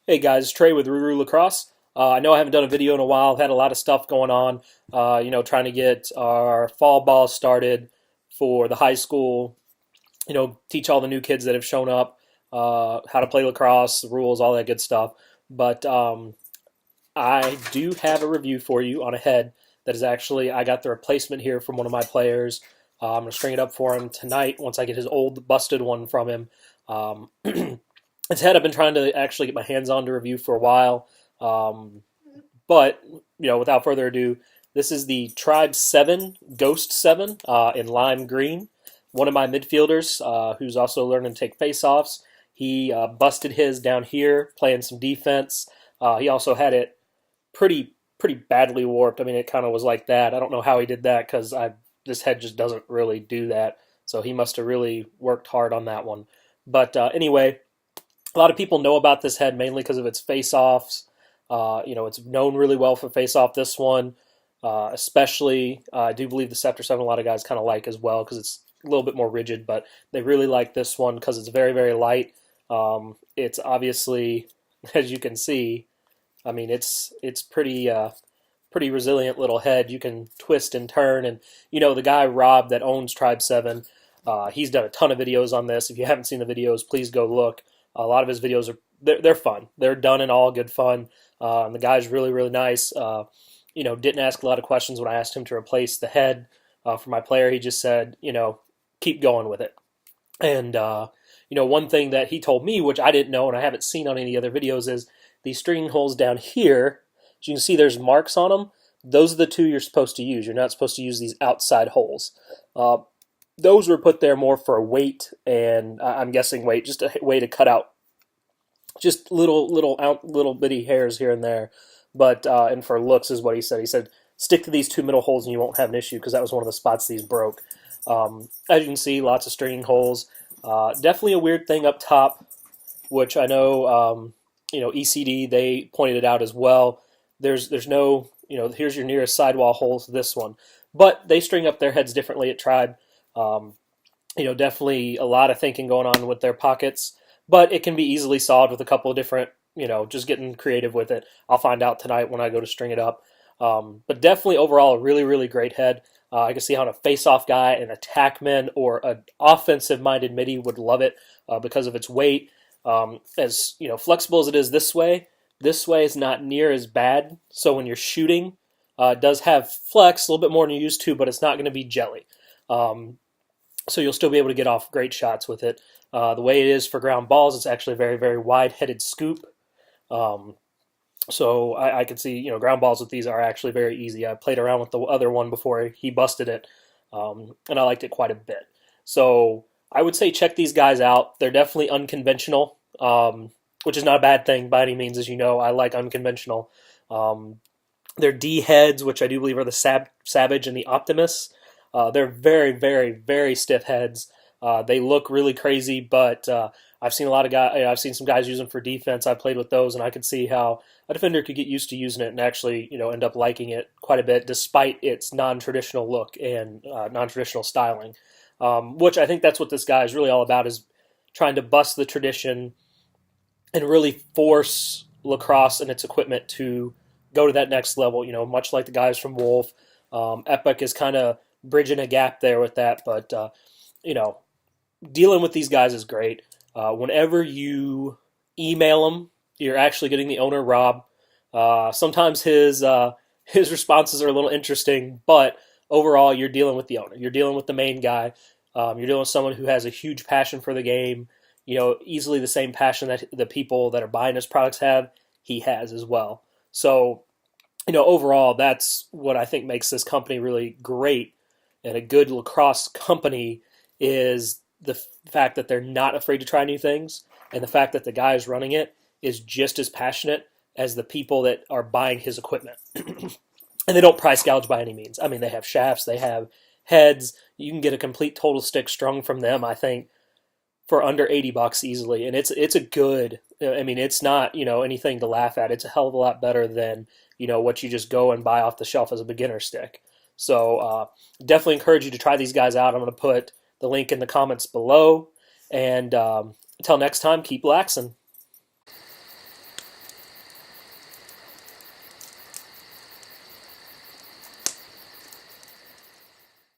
Hey guys, Trey with Rougarou Lacrosse. I know I haven't done a video in a while. I've had a lot of stuff going on, trying to get our fall ball started for the high school, teach all the new kids that have shown up how to play lacrosse, the rules, all that good stuff. But I do have a review for you on a head that is actually, I got the replacement here from one of my players. I'm going to string it up for him tonight once I get his old busted one from him. Um, His head I've been trying to actually get my hands on to review for a while. Um, but, without further ado, this is the Tribe 7 Ghost 7 in lime green. One of my midfielders, who's also learning to take face-offs, he busted his down here playing some defense. He also had it pretty badly warped. I mean, it kind of was like that. I don't know how he did that because this head just doesn't really do that. So he must have really worked hard on that one. But anyway, a lot of people know about this head mainly because of its face-offs. It's known really well for face-off. This one, especially, I do believe the Scepter 7 a lot of guys kind of like as well because it's a little bit more rigid, but they really like this one because it's very, very light. It's obviously, as you can see, I mean, it's pretty resilient little head. You can twist and turn, and the guy Rob that owns Tribe 7, he's done a ton of videos on this. If you haven't seen the videos, please go look. A lot of his videos they're fun. They're done in all good fun. And the guy's really, really nice. Didn't ask a lot of questions when I asked him to replace the head for my player. He just said, keep going with it. And one thing that he told me, which I didn't know and I haven't seen on any other videos, is these stringing holes down here. As you can see, there's marks on them. Those are the two you're supposed to use. You're not supposed to use these outside holes. Those were put there more for weight, and I'm guessing weight, just a way to cut out just little bitty hairs here and there. But and for looks is what he said. He said stick to these two middle holes and you won't have an issue because that was one of the spots these broke. As you can see, lots of stringing holes. Definitely a weird thing up top, which I know ECD they pointed it out as well. There's no here's your nearest sidewall hole to this one, but they string up their heads differently at Tribe. Definitely a lot of thinking going on with their pockets, but it can be easily solved with a couple of different, just getting creative with it. I'll find out tonight when I go to string it up. But definitely overall a really, really great head. I can see how a face-off guy, an attackman, or an offensive-minded midi would love it because of its weight. As flexible as it is this way is not near as bad. So when you're shooting, it does have flex a little bit more than you're used to, but it's not going to be jelly. So you'll still be able to get off great shots with it. The way it is for ground balls, it's actually a very, very wide-headed scoop. So I can see, ground balls with these are actually very easy. I played around with the other one before he busted it, and I liked it quite a bit. So I would say check these guys out. They're definitely unconventional, which is not a bad thing by any means. As you know, I like unconventional. They're D heads, which I do believe are the Savage and the Optimus. They're very, very, very stiff heads. They look really crazy, but I've seen a lot of guys. I've seen some guys use them for defense. I played with those, and I could see how a defender could get used to using it and actually, end up liking it quite a bit, despite its non-traditional look and non-traditional styling. Which I think that's what this guy is really all about: is trying to bust the tradition and really force lacrosse and its equipment to go to that next level. Much like the guys from Wolf, Epic is kind of bridging a gap there with that, but dealing with these guys is great. Whenever you email them, you're actually getting the owner, Rob. Sometimes his responses are a little interesting, but overall, you're dealing with the owner. You're dealing with the main guy. You're dealing with someone who has a huge passion for the game. Easily the same passion that the people that are buying his products have, he has as well. So, overall, that's what I think makes this company really great. And a good lacrosse company is the fact that they're not afraid to try new things, and the fact that the guys running it is just as passionate as the people that are buying his equipment. And they don't price gouge by any means. I mean, they have shafts, they have heads. You can get a complete total stick strung from them, I think, for under $80 easily. And it's a good, it's not, anything to laugh at. It's a hell of a lot better than, what you just go and buy off the shelf as a beginner stick. So definitely encourage you to try these guys out. I'm going to put the link in the comments below. And until next time, keep laxing.